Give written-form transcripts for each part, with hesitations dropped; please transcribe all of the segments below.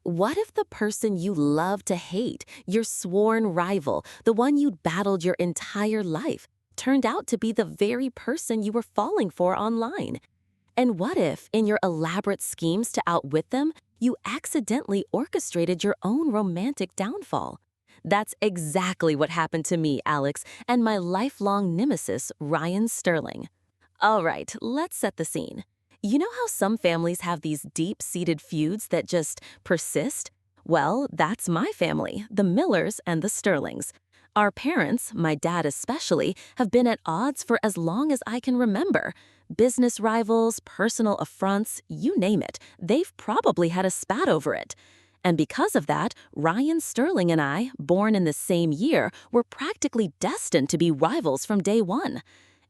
What if the person you love to hate, your sworn rival, the one you'd battled your entire life, turned out to be the very person you were falling for online? And what if, in your elaborate schemes to outwit them, you accidentally orchestrated your own romantic downfall? That's exactly what happened to me, Alex, and my lifelong nemesis, Ryan Sterling. All right, let's set the scene. You know how some families have these deep-seated feuds that just persist? Well, that's my family, the Millers and the Sterlings. Our parents, my dad especially, have been at odds for as long as I can remember. Business rivals, personal affronts, you name it, they've probably had a spat over it. And because of that, Ryan Sterling and I, born in the same year, were practically destined to be rivals from day one.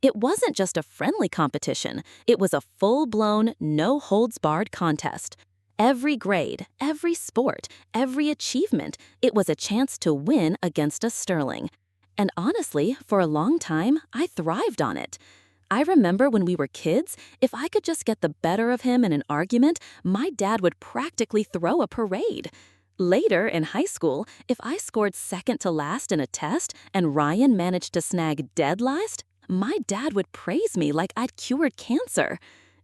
It wasn't just a friendly competition, it was a full-blown, no-holds-barred contest. Every grade, every sport, every achievement, it was a chance to win against a Sterling. And honestly, for a long time, I thrived on it. I remember when we were kids, if I could just get the better of him in an argument, my dad would practically throw a parade. Later, in high school, if I scored second to last in a test and Ryan managed to snag dead last, my dad would praise me like I'd cured cancer.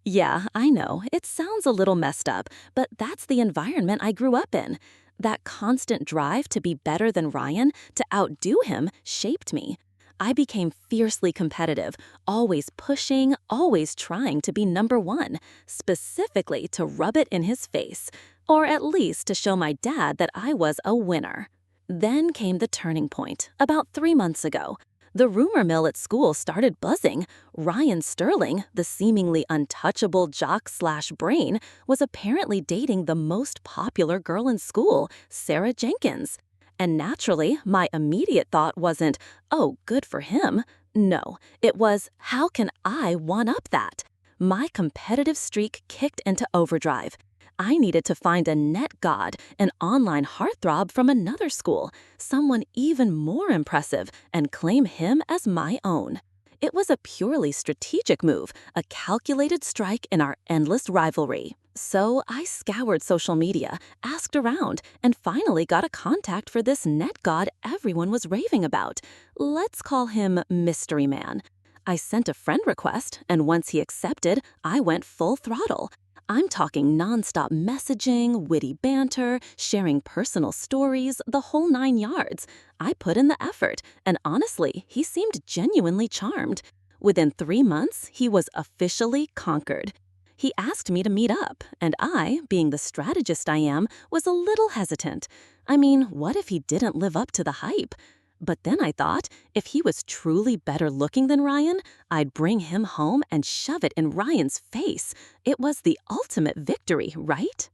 Yeah, I know, it sounds a little messed up, but that's the environment I grew up in. That constant drive to be better than Ryan, to outdo him, shaped me. I became fiercely competitive, always pushing, always trying to be number one, specifically to rub it in his face, or at least to show my dad that I was a winner. Then came the turning point, about 3 months ago. The rumor mill at school started buzzing. Ryan Sterling, the seemingly untouchable jock/brain, was apparently dating the most popular girl in school, Sarah Jenkins. And naturally, my immediate thought wasn't, oh, good for him. No, it was, how can I one-up that? My competitive streak kicked into overdrive. I needed to find a net god, an online heartthrob from another school, someone even more impressive, and claim him as my own. It was a purely strategic move, a calculated strike in our endless rivalry. So I scoured social media, asked around, and finally got a contact for this net god everyone was raving about. Let's call him Mystery Man. I sent a friend request, and once he accepted, I went full throttle. I'm talking nonstop messaging, witty banter, sharing personal stories, the whole 9 yards. I put in the effort, and honestly, he seemed genuinely charmed. Within 3 months, he was officially conquered. He asked me to meet up, and I, being the strategist I am, was a little hesitant. I mean, what if he didn't live up to the hype? But then I thought, if he was truly better looking than Ryan, I'd bring him home and shove it in Ryan's face. It was the ultimate victory, right?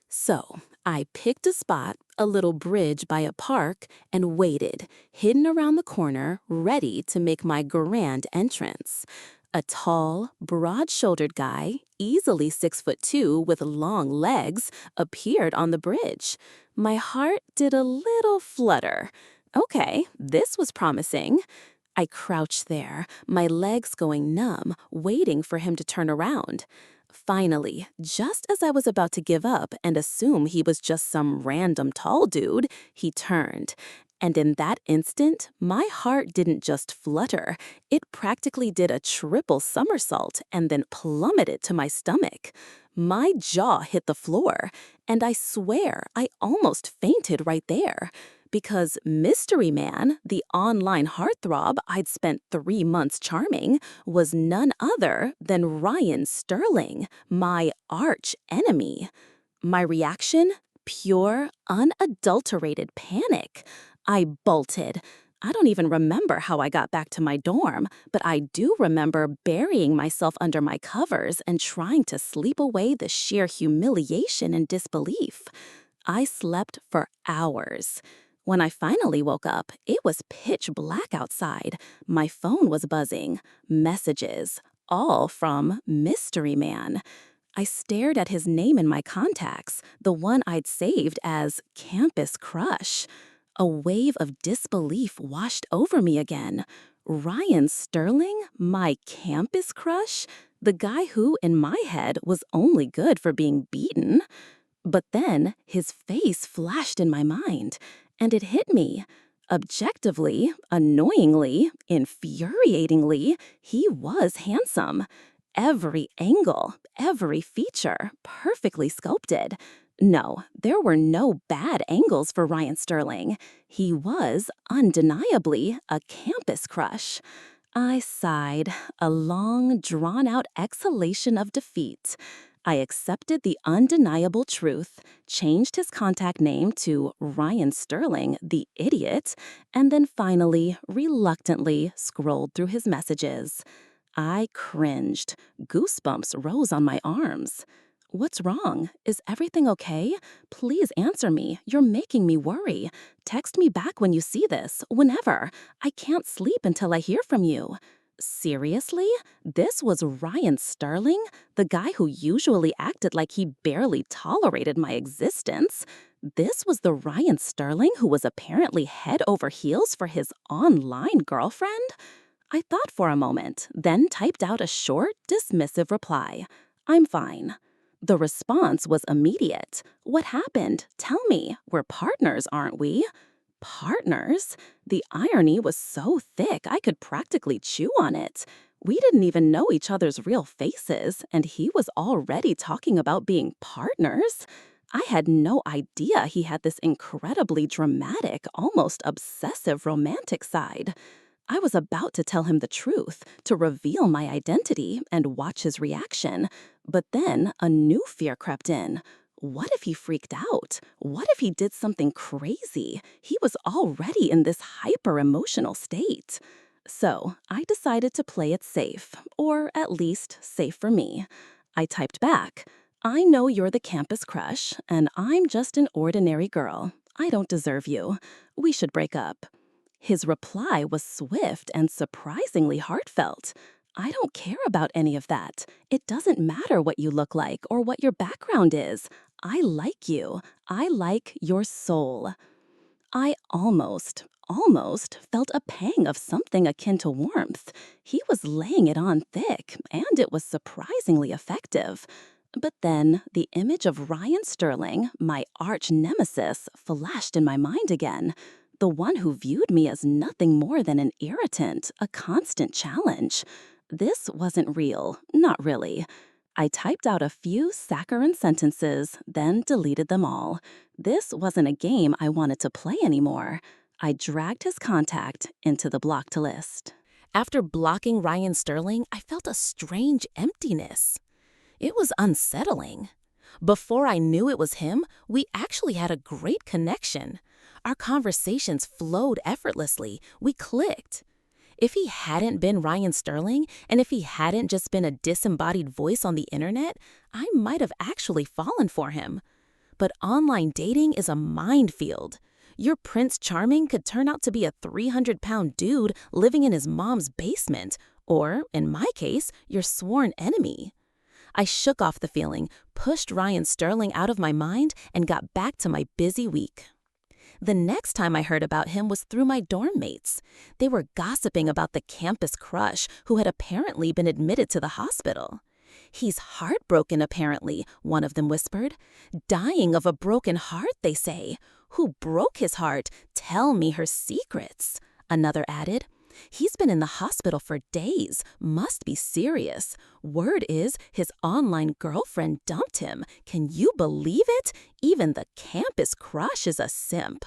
So, I picked a spot, a little bridge by a park, and waited, hidden around the corner, ready to make my grand entrance. A tall, broad-shouldered guy, easily 6'2" with long legs, appeared on the bridge. My heart did a little flutter. Okay, this was promising. I crouched there, my legs going numb, waiting for him to turn around. Finally, just as I was about to give up and assume he was just some random tall dude, he turned. And in that instant, my heart didn't just flutter, it practically did a triple somersault and then plummeted to my stomach. My jaw hit the floor, and I swear I almost fainted right there. Because Mystery Man, the online heartthrob I'd spent 3 months charming, was none other than Ryan Sterling, my arch enemy. My reaction? Pure, unadulterated panic. I bolted. I don't even remember how I got back to my dorm, but I do remember burying myself under my covers and trying to sleep away the sheer humiliation and disbelief. I slept for hours. When I finally woke up, it was pitch black outside. My phone was buzzing. Messages, all from Mystery Man. I stared at his name in my contacts, the one I'd saved as Campus Crush. A wave of disbelief washed over me again. Ryan Sterling, my campus crush? The guy who, in my head, was only good for being beaten? But then his face flashed in my mind, and it hit me. Objectively, annoyingly, infuriatingly, he was handsome. Every angle, every feature, perfectly sculpted. No, there were no bad angles for Ryan Sterling. He was undeniably a campus crush. I sighed, a long, drawn-out exhalation of defeat. I accepted the undeniable truth, changed his contact name to Ryan Sterling, the idiot, and then finally, reluctantly, scrolled through his messages. I cringed. Goosebumps rose on my arms. What's wrong? Is everything okay? Please answer me. You're making me worry. Text me back when you see this, whenever. I can't sleep until I hear from you. Seriously? This was Ryan Sterling, the guy who usually acted like he barely tolerated my existence? This was the Ryan Sterling who was apparently head over heels for his online girlfriend? I thought for a moment, then typed out a short, dismissive reply. I'm fine. The response was immediate. What happened? Tell me. We're partners, aren't we? Partners? The irony was so thick I could practically chew on it. We didn't even know each other's real faces, and he was already talking about being partners? I had no idea he had this incredibly dramatic, almost obsessive romantic side. I was about to tell him the truth, to reveal my identity and watch his reaction. But then a new fear crept in. What if he freaked out? What if he did something crazy? He was already in this hyper-emotional state. So I decided to play it safe, or at least safe for me. I typed back, I know you're the campus crush, and I'm just an ordinary girl. I don't deserve you. We should break up. His reply was swift and surprisingly heartfelt. I don't care about any of that. It doesn't matter what you look like or what your background is. I like you. I like your soul. I almost felt a pang of something akin to warmth. He was laying it on thick, and it was surprisingly effective. But then the image of Ryan Sterling, my arch nemesis, flashed in my mind again. The one who viewed me as nothing more than an irritant, a constant challenge. This wasn't real, not really. I typed out a few saccharine sentences, then deleted them all. This wasn't a game I wanted to play anymore. I dragged his contact into the blocked list. After blocking Ryan Sterling, I felt a strange emptiness. It was unsettling. Before I knew it was him, we actually had a great connection. Our conversations flowed effortlessly. We clicked. If he hadn't been Ryan Sterling, and if he hadn't just been a disembodied voice on the internet, I might have actually fallen for him. But online dating is a minefield. Your Prince Charming could turn out to be a 300-pound dude living in his mom's basement, or, in my case, your sworn enemy. I shook off the feeling, pushed Ryan Sterling out of my mind, and got back to my busy week. The next time I heard about him was through my dorm mates. They were gossiping about the campus crush who had apparently been admitted to the hospital. He's heartbroken, apparently, one of them whispered. Dying of a broken heart, they say. Who broke his heart? Tell me her secrets, another added. He's been in the hospital for days. Must be serious. Word is his online girlfriend dumped him. Can you believe it? Even the campus crush is a simp.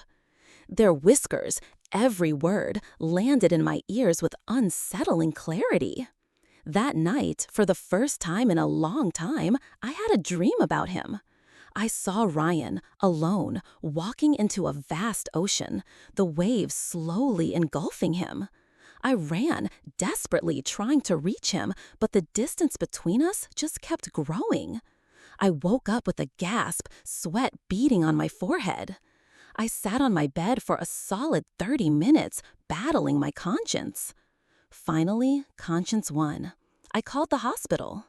Their whiskers, every word, landed in my ears with unsettling clarity. That night, for the first time in a long time, I had a dream about him. I saw Ryan, alone, walking into a vast ocean, the waves slowly engulfing him. I ran, desperately trying to reach him, but the distance between us just kept growing. I woke up with a gasp, sweat beading on my forehead. I sat on my bed for a solid 30 minutes, battling my conscience. Finally, conscience won. I called the hospital.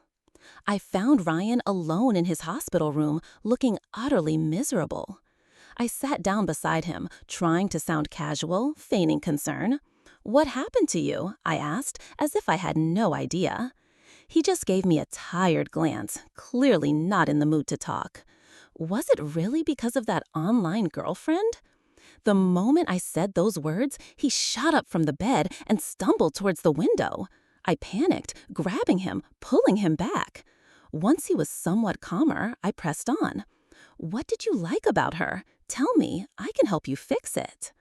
I found Ryan alone in his hospital room, looking utterly miserable. I sat down beside him, trying to sound casual, feigning concern. What happened to you? I asked, as if I had no idea. He just gave me a tired glance, clearly not in the mood to talk. Was it really because of that online girlfriend? The moment I said those words, he shot up from the bed and stumbled towards the window. I panicked, grabbing him, pulling him back. Once he was somewhat calmer, I pressed on. What did you like about her? Tell me, I can help you fix it.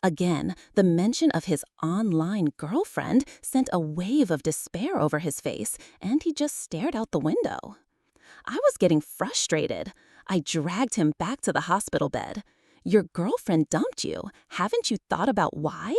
Again, the mention of his online girlfriend sent a wave of despair over his face, and he just stared out the window. I was getting frustrated. I dragged him back to the hospital bed. Your girlfriend dumped you. Haven't you thought about why?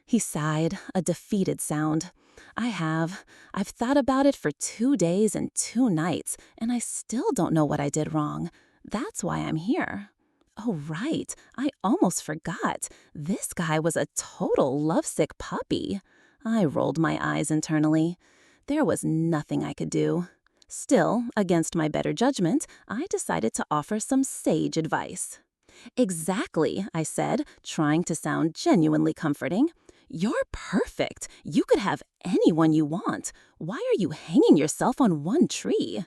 He sighed, a defeated sound. I have. I've thought about it for 2 days and 2 nights, and I still don't know what I did wrong. That's why I'm here. Oh, right. I almost forgot. This guy was a total lovesick puppy. I rolled my eyes internally. There was nothing I could do. Still, against my better judgment, I decided to offer some sage advice. Exactly, I said, trying to sound genuinely comforting. You're perfect. You could have anyone you want. Why are you hanging yourself on one tree?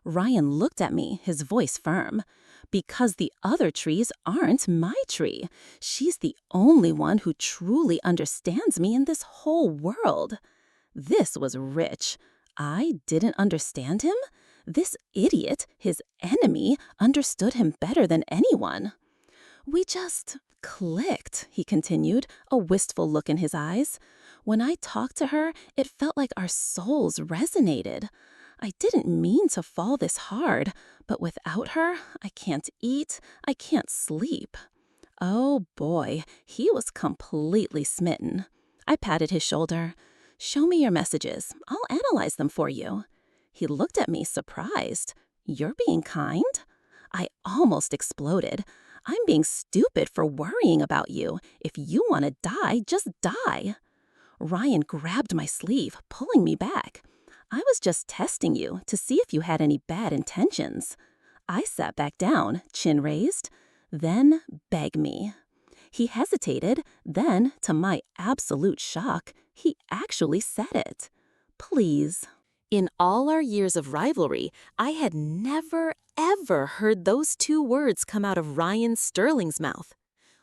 Ryan looked at me, his voice firm. Because the other trees aren't my tree. She's the only one who truly understands me in this whole world. This was rich. I didn't understand him? This idiot, his enemy, understood him better than anyone. We just clicked, he continued, a wistful look in his eyes. When I talked to her, it felt like our souls resonated. I didn't mean to fall this hard, but without her, I can't eat, I can't sleep. Oh boy, he was completely smitten. I patted his shoulder. Show me your messages. I'll analyze them for you. He looked at me surprised. You're being kind? I almost exploded. I'm being stupid for worrying about you. If you want to die, just die. Ryan grabbed my sleeve, pulling me back. I was just testing you to see if you had any bad intentions. I sat back down, chin raised. Then beg me. He hesitated, then, to my absolute shock, he actually said it. Please. In all our years of rivalry, I had never, ever heard those 2 words come out of Ryan Sterling's mouth.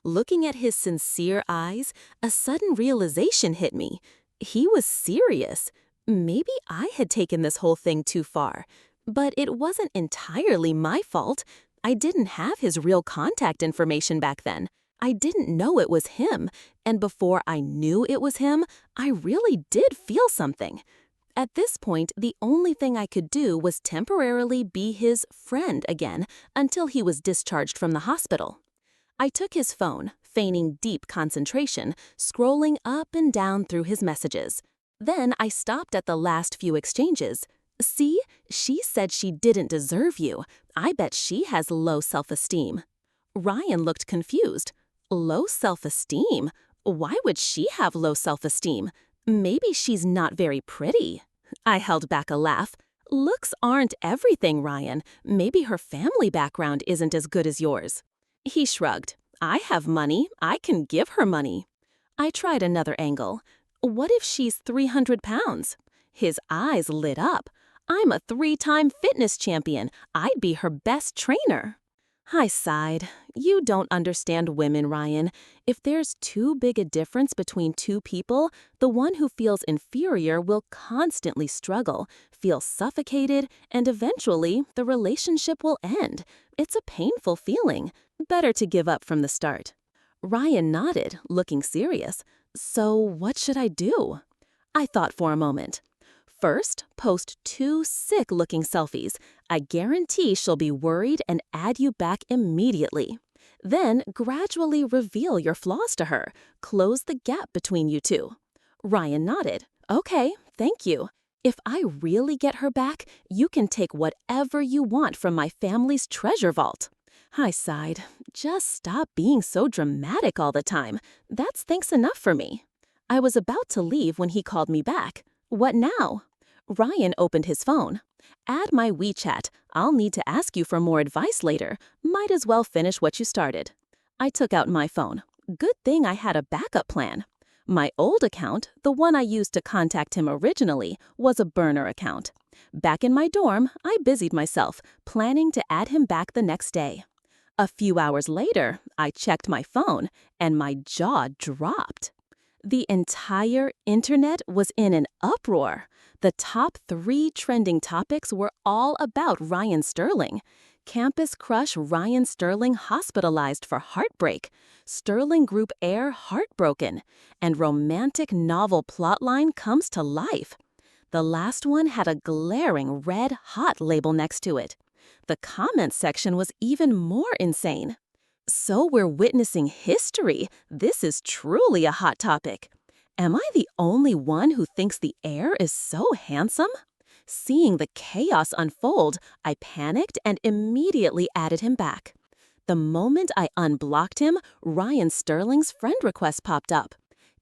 Looking at his sincere eyes, a sudden realization hit me. He was serious. Maybe I had taken this whole thing too far. But it wasn't entirely my fault. I didn't have his real contact information back then. I didn't know it was him. And before I knew it was him, I really did feel something. At this point, the only thing I could do was temporarily be his friend again until he was discharged from the hospital. I took his phone, feigning deep concentration, scrolling up and down through his messages. Then I stopped at the last few exchanges. See, she said she didn't deserve you. I bet she has low self-esteem. Ryan looked confused. Low self-esteem? Why would she have low self-esteem? Maybe she's not very pretty. I held back a laugh. Looks aren't everything, Ryan. Maybe her family background isn't as good as yours. He shrugged. I have money. I can give her money. I tried another angle. What if she's 300 pounds? His eyes lit up. I'm a 3-time fitness champion. I'd be her best trainer. I sighed. You don't understand women, Ryan. If there's too big a difference between 2 people, the one who feels inferior will constantly struggle, feel suffocated, and eventually the relationship will end. It's a painful feeling. Better to give up from the start. Ryan nodded, looking serious. So what should I do? I thought for a moment. First, post 2 sick-looking selfies. I guarantee she'll be worried and add you back immediately. Then, gradually reveal your flaws to her. Close the gap between you 2. Ryan nodded. Okay, thank you. If I really get her back, you can take whatever you want from my family's treasure vault. I sighed. Just stop being so dramatic all the time. That's thanks enough for me. I was about to leave when he called me back. What now? Ryan opened his phone. Add my WeChat. I'll need to ask you for more advice later. Might as well finish what you started. I took out my phone. Good thing I had a backup plan. My old account, the one I used to contact him originally, was a burner account. Back in my dorm, I busied myself, planning to add him back the next day. A few hours later, I checked my phone, and my jaw dropped. The entire internet was in an uproar. The top 3 trending topics were all about Ryan Sterling. Campus crush Ryan Sterling hospitalized for heartbreak, Sterling Group heir heartbroken, and romantic novel plotline comes to life. The last one had a glaring red hot label next to it. The comments section was even more insane. So we're witnessing history. This is truly a hot topic. Am I the only one who thinks the heir is so handsome? Seeing the chaos unfold, I panicked and immediately added him back. The moment I unblocked him, Ryan Sterling's friend request popped up.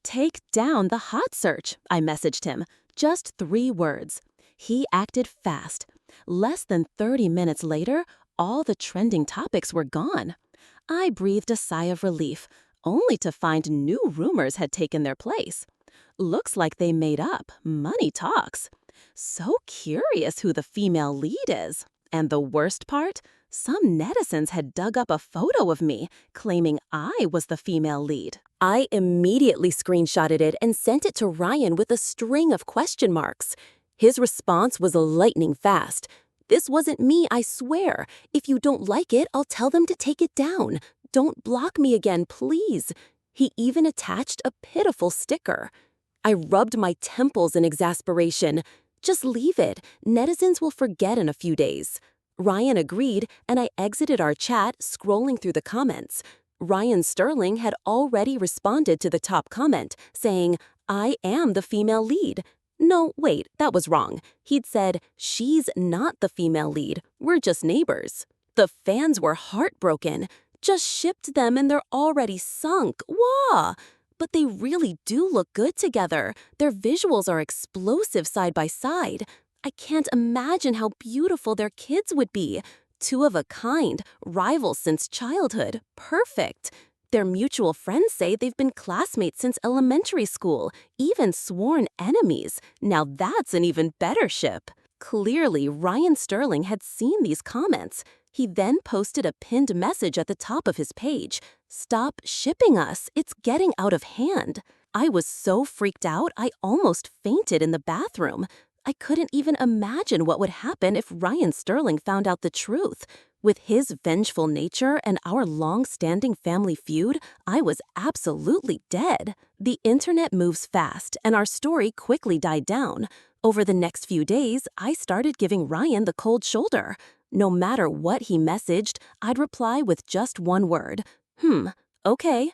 "Take down the hot search," I messaged him. Just 3 words. He acted fast. Less than 30 minutes later, all the trending topics were gone. I breathed a sigh of relief, only to find new rumors had taken their place. Looks like they made up. Money talks. So curious who the female lead is. And the worst part? Some netizens had dug up a photo of me, claiming I was the female lead. I immediately screenshotted it and sent it to Ryan with a string of question marks. His response was lightning fast. "This wasn't me, I swear. If you don't like it, I'll tell them to take it down. Don't block me again, please." He even attached a pitiful sticker. I rubbed my temples in exasperation. "Just leave it. Netizens will forget in a few days." Ryan agreed, and I exited our chat, scrolling through the comments. Ryan Sterling had already responded to the top comment, saying, "I am the female lead." No, wait, that was wrong. He'd said, "She's not the female lead. We're just neighbors." The fans were heartbroken. Just shipped them and they're already sunk. Wah! But they really do look good together. Their visuals are explosive side by side. I can't imagine how beautiful their kids would be. 2 of a kind, rivals since childhood. Perfect. Their mutual friends say they've been classmates since elementary school, even sworn enemies. Now that's an even better ship. Clearly, Ryan Sterling had seen these comments. He then posted a pinned message at the top of his page. "Stop shipping us. It's getting out of hand." I was so freaked out, I almost fainted in the bathroom. I couldn't even imagine what would happen if Ryan Sterling found out the truth. With his vengeful nature and our long-standing family feud, I was absolutely dead. The internet moves fast, and our story quickly died down. Over the next few days, I started giving Ryan the cold shoulder. No matter what he messaged, I'd reply with just one word. Okay,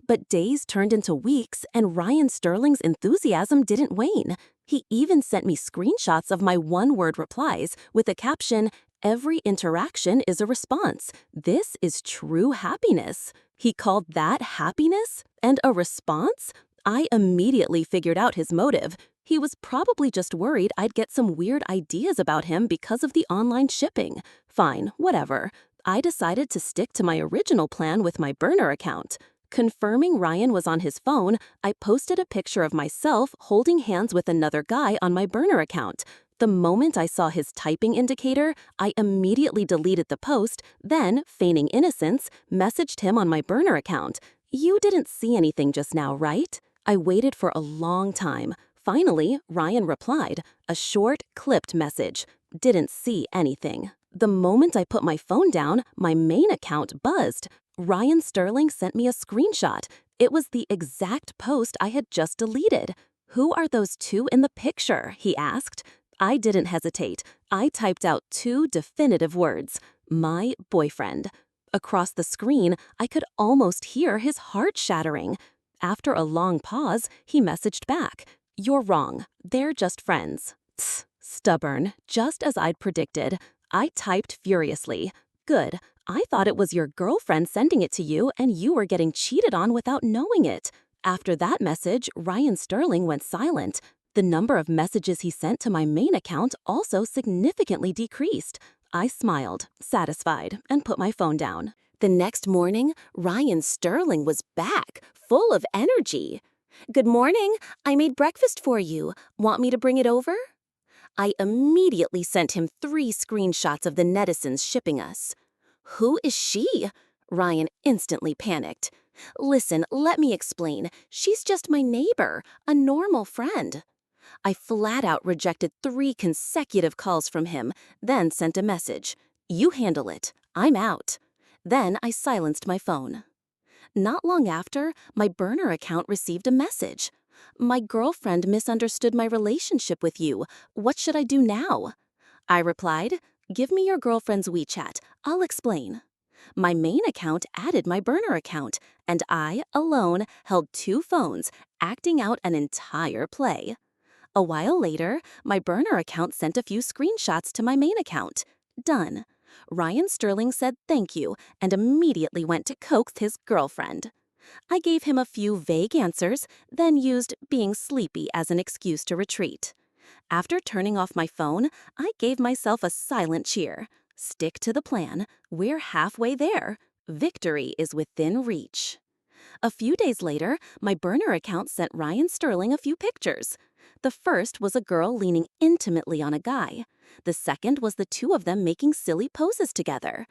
But days turned into weeks, and Ryan Sterling's enthusiasm didn't wane. He even sent me screenshots of my one-word replies with the caption, "Every interaction is a response. This is true happiness." He called that happiness? And a response? I immediately figured out his motive. He was probably just worried I'd get some weird ideas about him because of the online shipping. Fine, whatever. I decided to stick to my original plan with my burner account. Confirming Ryan was on his phone, I posted a picture of myself holding hands with another guy on my burner account. The moment I saw his typing indicator, I immediately deleted the post, then, feigning innocence, messaged him on my burner account. "You didn't see anything just now, right?" I waited for a long time. Finally, Ryan replied, a short, clipped message. "Didn't see anything." The moment I put my phone down, my main account buzzed. Ryan Sterling sent me a screenshot. It was the exact post I had just deleted. "Who are those 2 in the picture?" he asked. I didn't hesitate. I typed out 2 definitive words. "My boyfriend." Across the screen, I could almost hear his heart shattering. After a long pause, he messaged back, "You're wrong. They're just friends." Tsk, stubborn, just as I'd predicted. I typed furiously. "Good. I thought it was your girlfriend sending it to you and you were getting cheated on without knowing it." After that message, Ryan Sterling went silent. The number of messages he sent to my main account also significantly decreased. I smiled, satisfied, and put my phone down. The next morning, Ryan Sterling was back, full of energy. "Good morning. I made breakfast for you. Want me to bring it over?" I immediately sent him 3 screenshots of the netizens shipping us. "Who is she?" Ryan instantly panicked. "Listen, let me explain. She's just my neighbor, a normal friend." I flat out rejected 3 consecutive calls from him, then sent a message. "You handle it. I'm out." Then I silenced my phone. Not long after, my burner account received a message. "My girlfriend misunderstood my relationship with you. What should I do now?" I replied, "Give me your girlfriend's WeChat. I'll explain." My main account added my burner account, and I, alone, held 2 phones, acting out an entire play. A while later, my burner account sent a few screenshots to my main account. Done. Ryan Sterling said thank you and immediately went to coax his girlfriend. I gave him a few vague answers, then used being sleepy as an excuse to retreat. After turning off my phone, I gave myself a silent cheer. Stick to the plan. We're halfway there. Victory is within reach. A few days later, my burner account sent Ryan Sterling a few pictures. The first was a girl leaning intimately on a guy. The second was the 2 of them making silly poses together.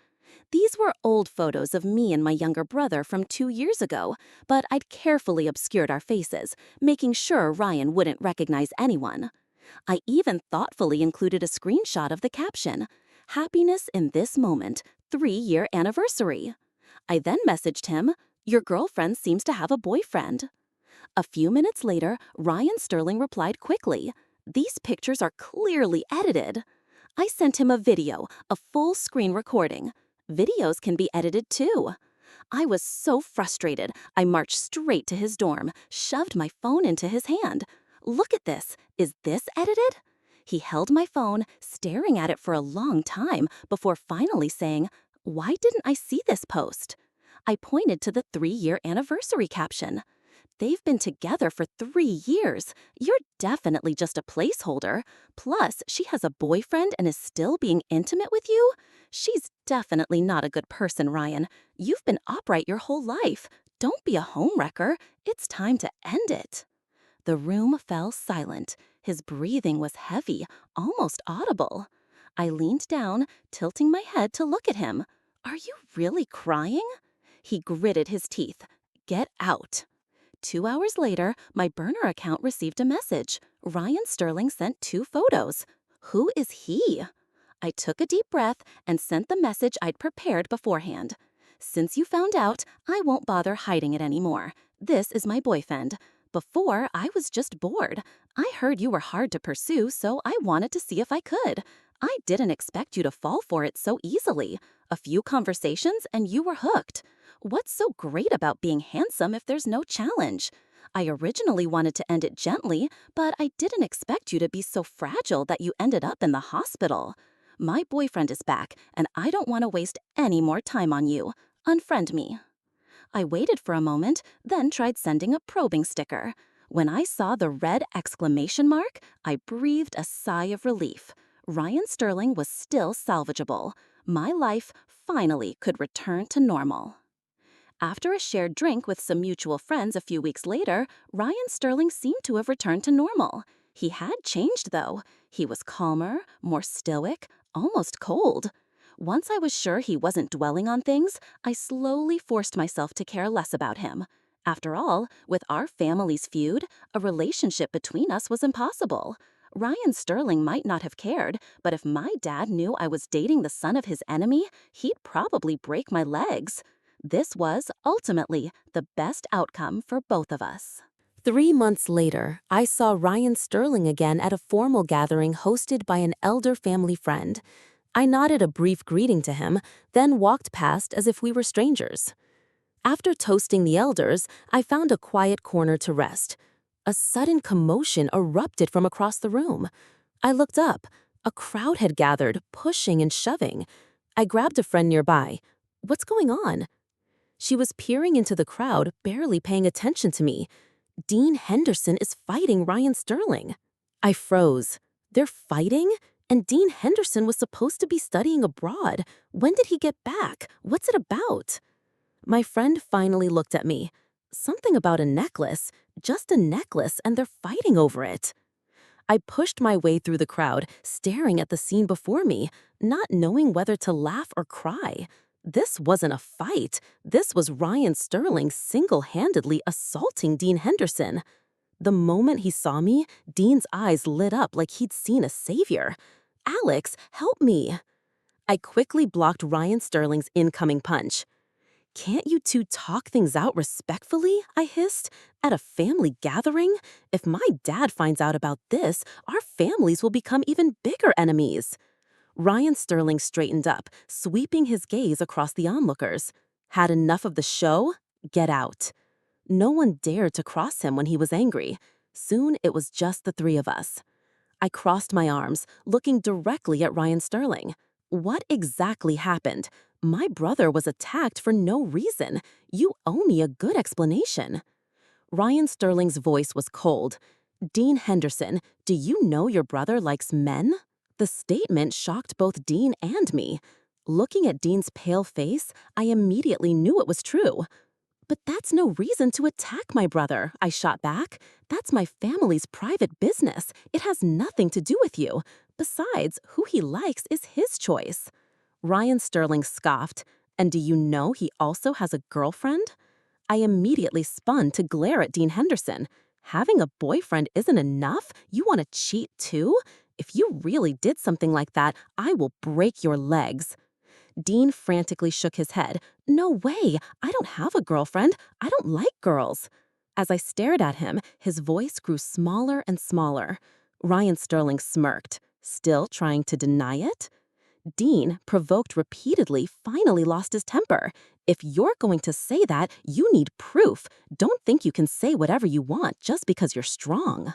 These were old photos of me and my younger brother from 2 years ago, but I'd carefully obscured our faces, making sure Ryan wouldn't recognize anyone. I even thoughtfully included a screenshot of the caption, "Happiness in this moment, 3-year anniversary." I then messaged him, "Your girlfriend seems to have a boyfriend." A few minutes later, Ryan Sterling replied quickly, "These pictures are clearly edited." I sent him a video, a full screen recording. Videos can be edited too. I was so frustrated, I marched straight to his dorm, shoved my phone into his hand. "Look at this. Is this edited?" He held my phone, staring at it for a long time before finally saying, "Why didn't I see this post?" I pointed to the 3-year anniversary caption. "They've been together for 3 years. You're definitely just a placeholder. Plus, she has a boyfriend and is still being intimate with you? She's definitely not a good person, Ryan. You've been upright your whole life. Don't be a homewrecker. It's time to end it." The room fell silent. His breathing was heavy, almost audible. I leaned down, tilting my head to look at him. "Are you really crying?" He gritted his teeth. "Get out." 2 hours later, my burner account received a message. Ryan Sterling sent 2 photos. Who is he? I took a deep breath and sent the message I'd prepared beforehand. "Since you found out, I won't bother hiding it anymore. This is my boyfriend. Before, I was just bored. I heard you were hard to pursue, so I wanted to see if I could. I didn't expect you to fall for it so easily. A few conversations and you were hooked. What's so great about being handsome if there's no challenge? I originally wanted to end it gently, but I didn't expect you to be so fragile that you ended up in the hospital. My boyfriend is back, and I don't want to waste any more time on you. Unfriend me." I waited for a moment, then tried sending a probing sticker. When I saw the red exclamation mark, I breathed a sigh of relief. Ryan Sterling was still salvageable. My life finally could return to normal. After a shared drink with some mutual friends a few weeks later, Ryan Sterling seemed to have returned to normal. He had changed, though. He was calmer, more stoic, almost cold. Once I was sure he wasn't dwelling on things, I slowly forced myself to care less about him. After all, with our family's feud, a relationship between us was impossible. Ryan Sterling might not have cared, but if my dad knew I was dating the son of his enemy, he'd probably break my legs. This was, ultimately, the best outcome for both of us. 3 months later, I saw Ryan Sterling again at a formal gathering hosted by an elder family friend. I nodded a brief greeting to him, then walked past as if we were strangers. After toasting the elders, I found a quiet corner to rest. A sudden commotion erupted from across the room. I looked up. A crowd had gathered, pushing and shoving. I grabbed a friend nearby. "What's going on?" She was peering into the crowd, barely paying attention to me. "Dean Henderson is fighting Ryan Sterling." I froze. They're fighting? And Dean Henderson was supposed to be studying abroad. When did he get back? What's it about? My friend finally looked at me. "Something about a necklace. Just a necklace, and they're fighting over it." I pushed my way through the crowd, staring at the scene before me, not knowing whether to laugh or cry. This wasn't a fight. This was Ryan Sterling single-handedly assaulting Dean Henderson. The moment he saw me, Dean's eyes lit up like he'd seen a savior. "Alex, help me." I quickly blocked Ryan Sterling's incoming punch. "Can't you two talk things out respectfully?" I hissed. "At a family gathering? If my dad finds out about this, our families will become even bigger enemies." Ryan Sterling straightened up, sweeping his gaze across the onlookers. "Had enough of the show? Get out." No one dared to cross him when he was angry. Soon it was just the three of us. I crossed my arms, looking directly at Ryan Sterling. What exactly happened? My brother was attacked for no reason. You owe me a good explanation. Ryan Sterling's voice was cold. "Dean Henderson, do you know your brother likes men?" The statement shocked both Dean and me. Looking at Dean's pale face, I immediately knew it was true. "But that's no reason to attack my brother," I shot back. "That's my family's private business. It has nothing to do with you. Besides, who he likes is his choice." Ryan Sterling scoffed. "And do you know he also has a girlfriend?" I immediately spun to glare at Dean Henderson. "Having a boyfriend isn't enough? You want to cheat too? If you really did something like that, I will break your legs." Dean frantically shook his head. "No way! I don't have a girlfriend. I don't like girls." As I stared at him, his voice grew smaller and smaller. Ryan Sterling smirked, still trying to deny it. Dean, provoked repeatedly, finally lost his temper. "If you're going to say that, you need proof. Don't think you can say whatever you want just because you're strong."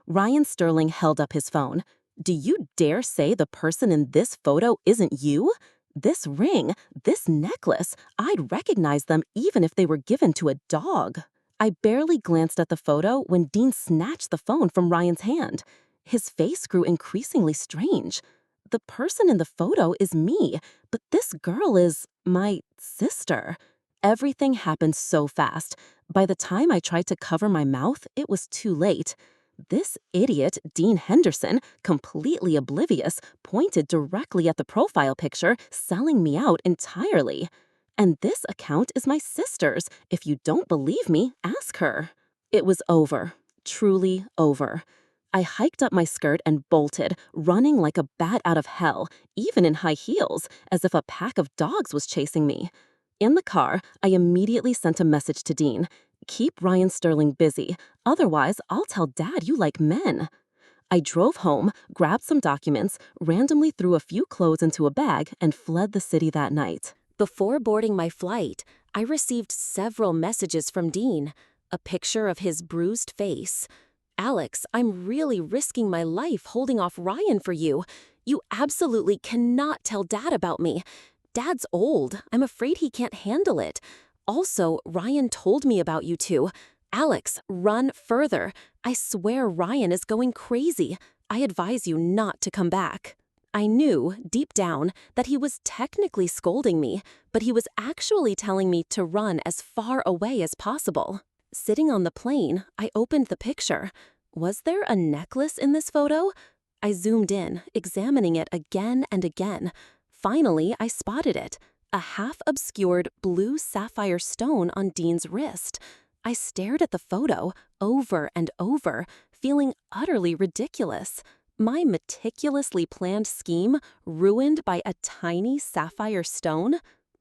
Ryan Sterling held up his phone. "Do you dare say the person in this photo isn't you? This ring, this necklace, I'd recognize them even if they were given to a dog." I barely glanced at the photo when Dean snatched the phone from Ryan's hand. His face grew increasingly strange. "The person in the photo is me, but this girl is my sister." Everything happened so fast. By the time I tried to cover my mouth, it was too late. This idiot, Dean Henderson, completely oblivious, pointed directly at the profile picture, selling me out entirely. "And this account is my sister's. If you don't believe me, ask her." It was over. Truly over. I hiked up my skirt and bolted, running like a bat out of hell, even in high heels, as if a pack of dogs was chasing me. In the car, I immediately sent a message to Dean. "Keep Ryan Sterling busy. Otherwise, I'll tell Dad you like men." I drove home, grabbed some documents, randomly threw a few clothes into a bag, and fled the city that night. Before boarding my flight, I received several messages from Dean. A picture of his bruised face. "Alex, I'm really risking my life holding off Ryan for you. You absolutely cannot tell Dad about me. Dad's old. I'm afraid he can't handle it. Also, Ryan told me about you two. Alex, run further. I swear Ryan is going crazy. I advise you not to come back." I knew, deep down, that he was technically scolding me, but he was actually telling me to run as far away as possible. Sitting on the plane, I opened the picture. Was there a necklace in this photo? I zoomed in, examining it again and again. Finally, I spotted it. A half-obscured blue sapphire stone on Dean's wrist. I stared at the photo over and over, feeling utterly ridiculous. My meticulously planned scheme ruined by a tiny sapphire stone?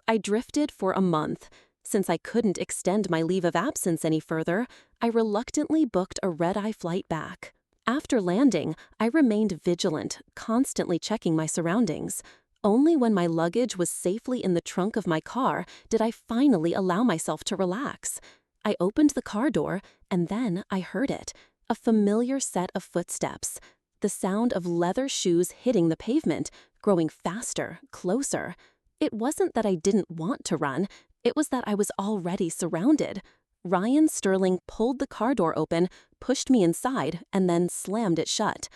I drifted for a month. Since I couldn't extend my leave of absence any further, I reluctantly booked a red-eye flight back. After landing, I remained vigilant, constantly checking my surroundings. Only when my luggage was safely in the trunk of my car did I finally allow myself to relax. I opened the car door, and then I heard it, a familiar set of footsteps. The sound of leather shoes hitting the pavement, growing faster, closer. It wasn't that I didn't want to run. It was that I was already surrounded. Ryan Sterling pulled the car door open, pushed me inside, and then slammed it shut.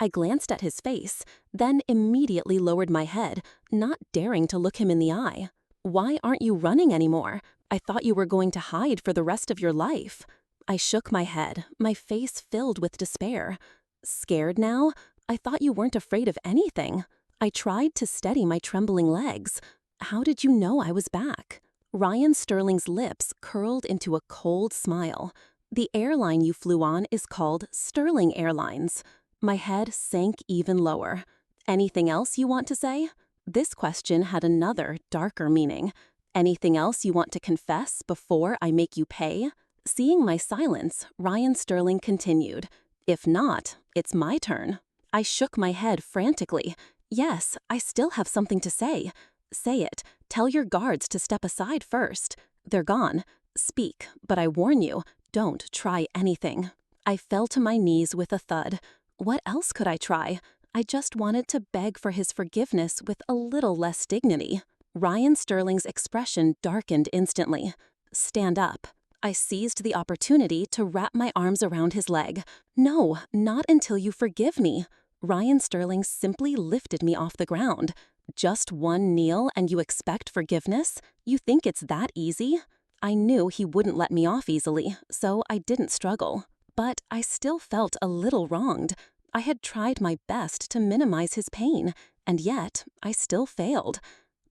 I glanced at his face, then immediately lowered my head, not daring to look him in the eye. "Why aren't you running anymore? I thought you were going to hide for the rest of your life." I shook my head, my face filled with despair. Scared now? I thought you weren't afraid of anything. I tried to steady my trembling legs. How did you know I was back? Ryan Sterling's lips curled into a cold smile. The airline you flew on is called Sterling Airlines. My head sank even lower. Anything else you want to say? This question had another, darker meaning. Anything else you want to confess before I make you pay? Seeing my silence, Ryan Sterling continued. If not, it's my turn. I shook my head frantically. Yes, I still have something to say. Say it. Tell your guards to step aside first. They're gone. Speak, but I warn you, don't try anything. I fell to my knees with a thud. What else could I try? I just wanted to beg for his forgiveness with a little less dignity. Ryan Sterling's expression darkened instantly. Stand up. I seized the opportunity to wrap my arms around his leg. No, not until you forgive me. Ryan Sterling simply lifted me off the ground. Just one kneel and you expect forgiveness? You think it's that easy? I knew he wouldn't let me off easily, so I didn't struggle. But I still felt a little wronged. I had tried my best to minimize his pain, and yet I still failed.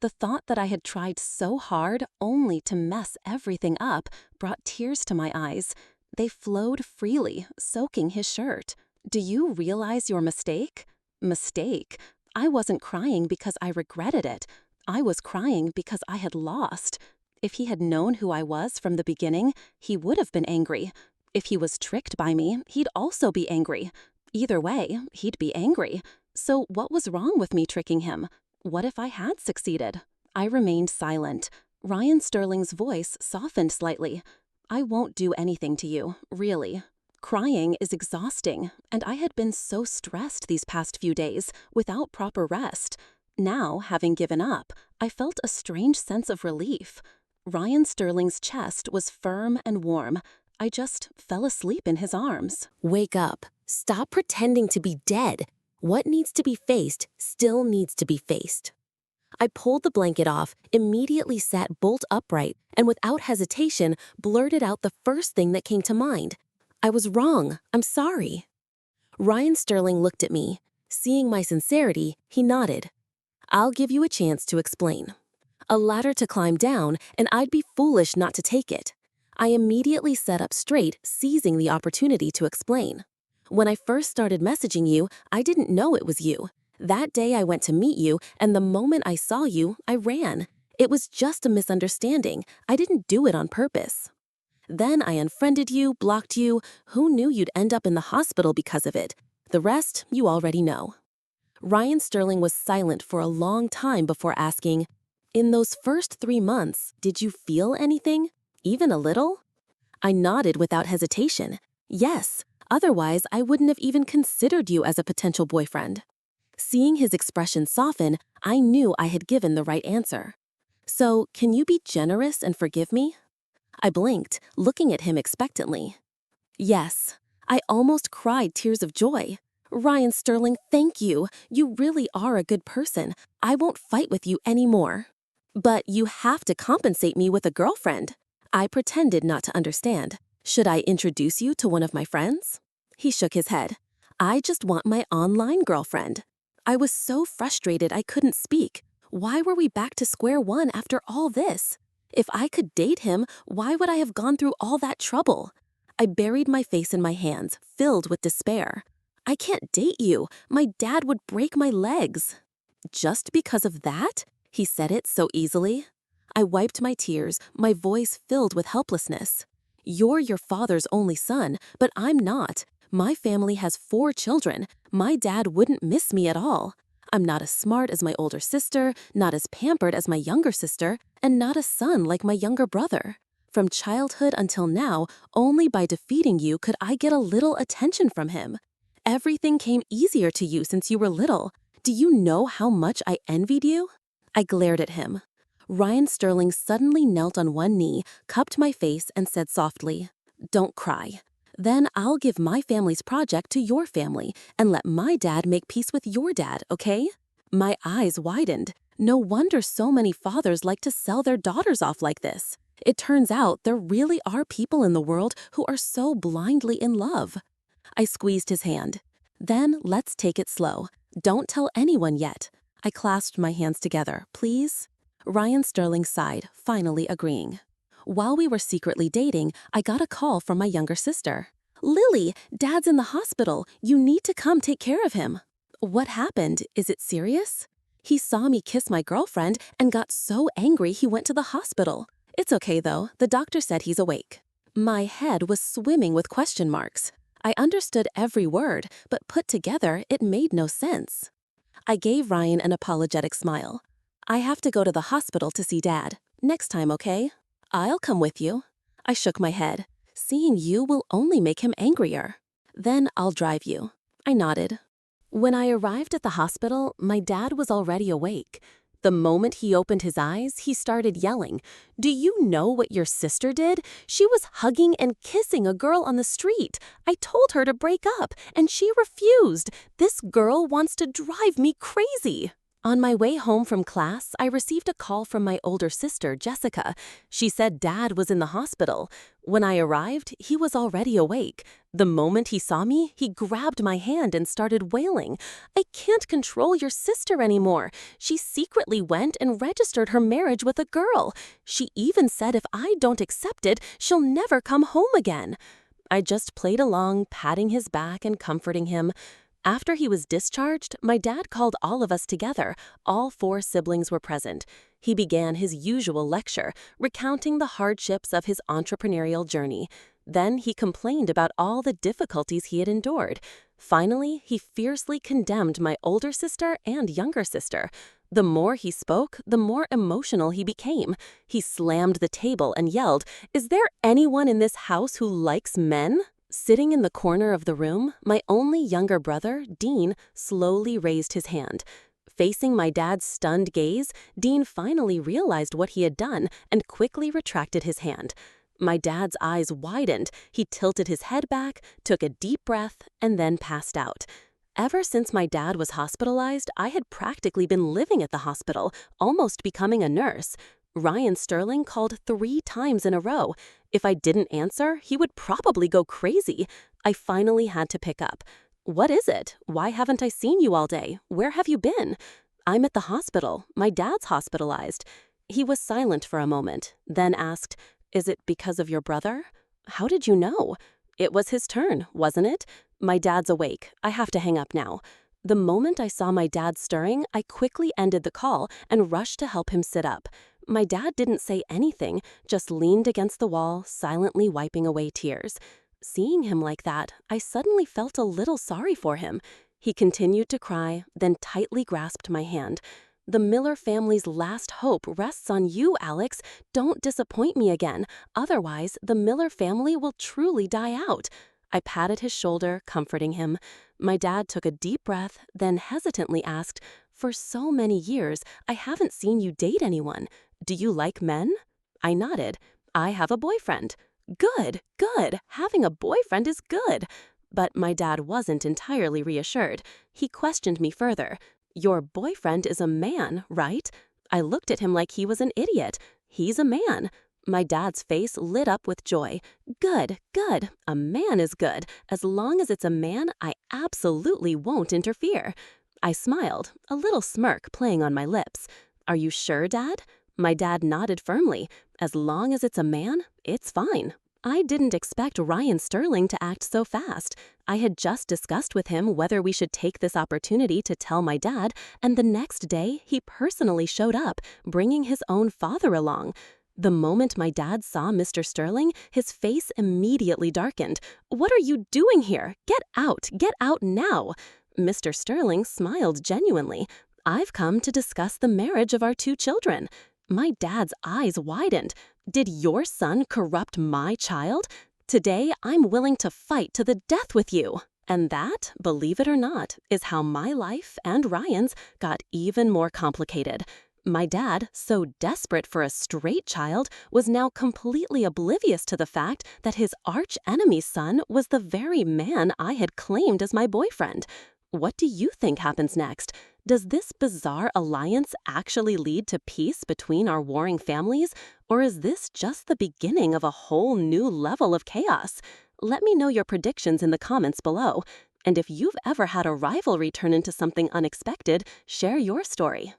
The thought that I had tried so hard only to mess everything up brought tears to my eyes. They flowed freely, soaking his shirt. Do you realize your mistake? Mistake? I wasn't crying because I regretted it. I was crying because I had lost. If he had known who I was from the beginning, he would have been angry. If he was tricked by me, he'd also be angry. Either way, he'd be angry. So what was wrong with me tricking him? What if I had succeeded? I remained silent. Ryan Sterling's voice softened slightly. I won't do anything to you, really. Crying is exhausting, and I had been so stressed these past few days, without proper rest. Now, having given up, I felt a strange sense of relief. Ryan Sterling's chest was firm and warm. I just fell asleep in his arms. Wake up. Stop pretending to be dead. What needs to be faced still needs to be faced. I pulled the blanket off, immediately sat bolt upright, and without hesitation blurted out the first thing that came to mind. I was wrong. I'm sorry. Ryan Sterling looked at me. Seeing my sincerity, he nodded. I'll give you a chance to explain. A ladder to climb down, and I'd be foolish not to take it. I immediately sat up straight, seizing the opportunity to explain. When I first started messaging you, I didn't know it was you. That day I went to meet you, and the moment I saw you, I ran. It was just a misunderstanding. I didn't do it on purpose. Then I unfriended you, blocked you. Who knew you'd end up in the hospital because of it? The rest, you already know. Ryan Sterling was silent for a long time before asking, in those first 3 months, did you feel anything? Even a little? I nodded without hesitation. Yes, otherwise I wouldn't have even considered you as a potential boyfriend. Seeing his expression soften, I knew I had given the right answer. So, can you be generous and forgive me? I blinked, looking at him expectantly. Yes. I almost cried tears of joy. Ryan Sterling, thank you. You really are a good person. I won't fight with you anymore. But you have to compensate me with a girlfriend. I pretended not to understand. Should I introduce you to one of my friends? He shook his head. I just want my online girlfriend. I was so frustrated I couldn't speak. Why were we back to square one after all this? If I could date him, why would I have gone through all that trouble? I buried my face in my hands, filled with despair. I can't date you. My dad would break my legs. Just because of that? He said it so easily. I wiped my tears, my voice filled with helplessness. You're your father's only son, but I'm not. My family has 4 children. My dad wouldn't miss me at all. I'm not as smart as my older sister, not as pampered as my younger sister, and not a son like my younger brother. From childhood until now, only by defeating you could I get a little attention from him. Everything came easier to you since you were little. Do you know how much I envied you? I glared at him. Ryan Sterling suddenly knelt on one knee, cupped my face, and said softly, "Don't cry. Then I'll give my family's project to your family and let my dad make peace with your dad, okay?" My eyes widened. No wonder so many fathers like to sell their daughters off like this. It turns out there really are people in the world who are so blindly in love. I squeezed his hand. Then let's take it slow. Don't tell anyone yet. I clasped my hands together. Please? Ryan Sterling sighed, finally agreeing. While we were secretly dating, I got a call from my younger sister. Lily, Dad's in the hospital. You need to come take care of him. What happened? Is it serious? He saw me kiss my girlfriend and got so angry he went to the hospital. It's okay though, the doctor said he's awake. My head was swimming with question marks. I understood every word, but put together, it made no sense. I gave Ryan an apologetic smile. I have to go to the hospital to see Dad. Next time, okay? I'll come with you. I shook my head. Seeing you will only make him angrier. Then I'll drive you. I nodded. When I arrived at the hospital, my dad was already awake. The moment he opened his eyes, he started yelling, "Do you know what your sister did? She was hugging and kissing a girl on the street. I told her to break up, and she refused. This girl wants to drive me crazy." On my way home from class, I received a call from my older sister, Jessica. She said Dad was in the hospital. When I arrived, he was already awake. The moment he saw me, he grabbed my hand and started wailing. "I can't control your sister anymore. She secretly went and registered her marriage with a girl. She even said if I don't accept it, she'll never come home again." I just played along, patting his back and comforting him. After he was discharged, my dad called all of us together. All 4 siblings were present. He began his usual lecture, recounting the hardships of his entrepreneurial journey. Then he complained about all the difficulties he had endured. Finally, he fiercely condemned my older sister and younger sister. The more he spoke, the more emotional he became. He slammed the table and yelled, "Is there anyone in this house who likes men?" Sitting in the corner of the room, my only younger brother, Dean, slowly raised his hand. Facing my dad's stunned gaze, Dean finally realized what he had done and quickly retracted his hand. My dad's eyes widened, he tilted his head back, took a deep breath, and then passed out. Ever since my dad was hospitalized, I had practically been living at the hospital, almost becoming a nurse. Ryan Sterling called 3 times in a row. If I didn't answer, he would probably go crazy. I finally had to pick up. "What is it? Why haven't I seen you all day? Where have you been?" "I'm at the hospital. My dad's hospitalized." He was silent for a moment, then asked, "Is it because of your brother?" "How did you know?" "It was his turn, wasn't it? My dad's awake. I have to hang up now." The moment I saw my dad stirring, I quickly ended the call and rushed to help him sit up. My dad didn't say anything, just leaned against the wall, silently wiping away tears. Seeing him like that, I suddenly felt a little sorry for him. He continued to cry, then tightly grasped my hand. "The Miller family's last hope rests on you, Alex. Don't disappoint me again. Otherwise, the Miller family will truly die out." I patted his shoulder, comforting him. My dad took a deep breath, then hesitantly asked, "For so many years, I haven't seen you date anyone. Do you like men?" I nodded. "I have a boyfriend." "Good, good. Having a boyfriend is good." But my dad wasn't entirely reassured. He questioned me further. "Your boyfriend is a man, right?" I looked at him like he was an idiot. "He's a man." My dad's face lit up with joy. "Good, good. A man is good. As long as it's a man, I absolutely won't interfere." I smiled, a little smirk playing on my lips. "Are you sure, Dad?" My dad nodded firmly. "As long as it's a man, it's fine." I didn't expect Ryan Sterling to act so fast. I had just discussed with him whether we should take this opportunity to tell my dad, and the next day he personally showed up, bringing his own father along. The moment my dad saw Mr. Sterling, his face immediately darkened. "What are you doing here? Get out now." Mr. Sterling smiled genuinely. "I've come to discuss the marriage of our 2 children." My dad's eyes widened. "Did your son corrupt my child? Today, I'm willing to fight to the death with you." And that, believe it or not, is how my life and Ryan's got even more complicated. My dad, so desperate for a straight child, was now completely oblivious to the fact that his arch-enemy's son was the very man I had claimed as my boyfriend. What do you think happens next? Does this bizarre alliance actually lead to peace between our warring families? Or is this just the beginning of a whole new level of chaos? Let me know your predictions in the comments below. And if you've ever had a rivalry turn into something unexpected, share your story.